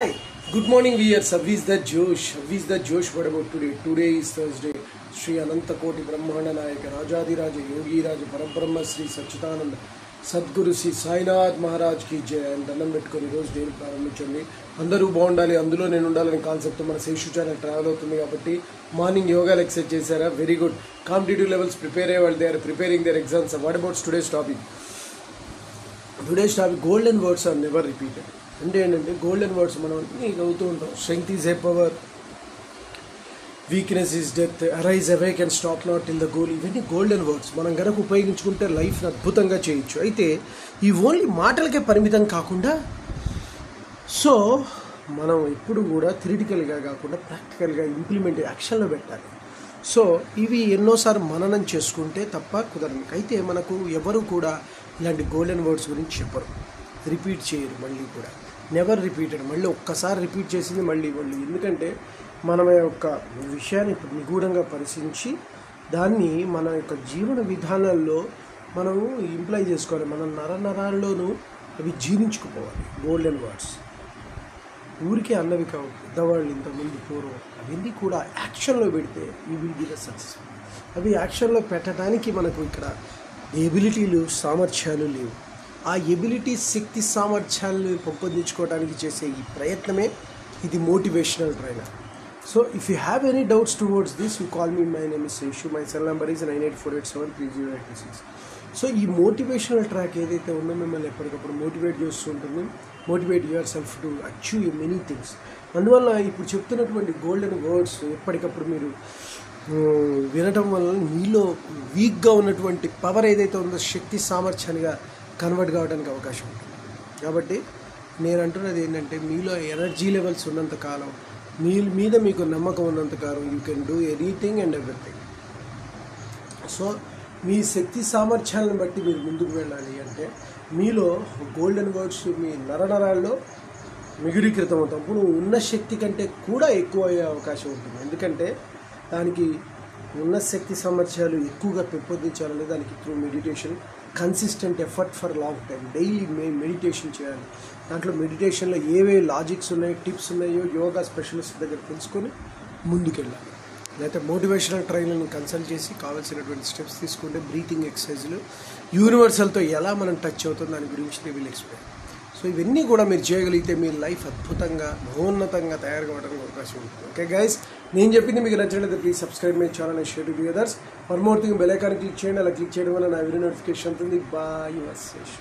Hi, good morning viewers. How is the Josh? How is the Josh? What about today? Today is Thursday. Sri Anantakoti Brahmana Nayaka Rajadiraja Yogi Raja Parabrahma Sri Sachidananda Sadguru Sri Sainath Maharaj ki jai and దండం పెట్టుకొని రోజు దేని ప్రారంభించండి. అందరూ బాగుండాలి, అందులో నేను ఉండాలనే కాన్సెప్ట్ మన శేషు ఛానల్ ట్రావెల్ అవుతుంది కాబట్టి మార్నింగ్ యోగాలు ఎక్సర్సైజ్ చేశారా? Very good. Competitive levels prepare అయ్యే వాళ్ళు they are preparing their exams. What about today's topic? Today's topic golden words are never repeated. అంటే ఏంటంటే గోల్డెన్ వర్డ్స్ మనం అన్నీ అవుతూ ఉంటాం. Strength is a power, weakness is death, arise awake and stop not till the goal. ఇవన్నీ golden words మనం కనుక ఉపయోగించుకుంటే లైఫ్ని అద్భుతంగా చేయొచ్చు. అయితే ఈ ఓన్లీ మాటలకే పరిమితం కాకుండా సో మనం ఎప్పుడు కూడా థియరిటికల్గా కాకుండా ప్రాక్టికల్గా ఇంప్లిమెంట్ యాక్షన్లో పెట్టాలి. సో ఇవి ఎన్నోసార్లు మననం చేసుకుంటే తప్ప కుదరదు. అయితే మనకు ఎవరు కూడా ఇలాంటి గోల్డెన్ వర్డ్స్ గురించి చెప్పరు, రిపీట్ చేయరు. మళ్ళీ కూడా నెవర్ రిపీటెడ్. మళ్ళీ ఒక్కసారి రిపీట్ చేసింది మళ్ళీ ఎందుకంటే మన యొక్క విషయాన్ని ఇప్పుడు నిగూఢంగా పరిశీలించి దాన్ని మన యొక్క జీవన విధానాల్లో మనము ఇంప్లై చేసుకోవాలి. మన నరాల్లోనూ అవి జీర్ణించుకుపోవాలి. గోల్డెన్ వర్డ్స్ ఊరికే అన్నవి కావు. పెద్దవాళ్ళు ఇంతకుముందు పూర్వం అవన్నీ కూడా యాక్షన్లో పెడితే ఈ విల్ బి ద సక్సెస్. అవి యాక్షన్లో పెట్టడానికి మనకు ఇక్కడ ఎబిలిటీలు సామర్థ్యాలు లేవు. ఆ ఎబిలిటీ శక్తి సామర్థ్యాలను పెంపొందించుకోవడానికి చేసే ఈ ప్రయత్నమే ఇది motivational trainer. So if you have any doubts towards this you call me. My name is Seshu. My cell number is 9848730886. So ఈ మోటివేషనల్ ట్రాక్ ఏదైతే ఉందో మిమ్మల్ని ఎప్పటికప్పుడు మోటివేట్ చేస్తూ ఉంటుంది. Motivate your self to achieve many things. అందువల్ల ఇప్పుడు చెప్తున్నటువంటి గోల్డెన్ వర్డ్స్ ఎప్పటికప్పుడు మీరు వినటం వల్ల మీలో వీక్గా ఉన్నటువంటి పవర్ ఏదైతే ఉందో శక్తి సామర్థ్యానిగా కన్వర్ట్ కావడానికి అవకాశం ఉంటుంది. కాబట్టి నేను అంటున్నది ఏంటంటే మీలో ఎనర్జీ లెవెల్స్ ఉన్నంతకాలం, మీ మీద మీకు నమ్మకం ఉన్నంతకాలం you can do anything and everything. So మీ శక్తి సామర్థ్యాలను బట్టి మీరు ముందుకు వెళ్ళాలి అంటే మీలో గోల్డెన్ వర్డ్స్ మీ నరనరాల్లో మిగురీకృతం అవుతాం. ఉన్న శక్తి కంటే కూడా ఎక్కువ అయ్యే అవకాశం ఉంటుంది. ఎందుకంటే దానికి ఉన్న శక్తి సామర్థ్యాలు ఎక్కువగా పెంపొందించాలంటే దానికి through meditation, consistent effort for long time, daily meditation చేయాలి. దాంట్లో మెడిటేషన్లో ఏవే లాజిక్స్ ఉన్నాయో, టిప్స్ ఉన్నాయో యోగా స్పెషలిస్ట్ దగ్గర తెలుసుకొని ముందుకెళ్ళాలి. లేకపోతే మోటివేషనల్ ట్రైనర్ని కన్సల్ట్ చేసి కావాల్సినటువంటి స్టెప్స్ తీసుకుంటే బ్రీతింగ్ ఎక్సర్సైజులు యూనివర్సల్తో ఎలా మనం టచ్ అవుతుందో దాని గురించి దే విల్ ఎక్స్ప్లెయిన్. సో ఇవన్నీ కూడా మీరు చేయగలిగితే మీ లైఫ్ అద్భుతంగా మహోన్నతంగా తయారు కావడానికి అవకాశం ఉంటుంది. ఓకే గైస్, నేను చెప్పింది మీకు నచ్చినట్లయితే please subscribe my channel and share to the others. One more thing, bell icon click చేయండి. అలా క్లిక్ చేయడం వల్ల నా వీడియో నోటిఫికేషన్ ఉంటుంది. Bye your Seshu.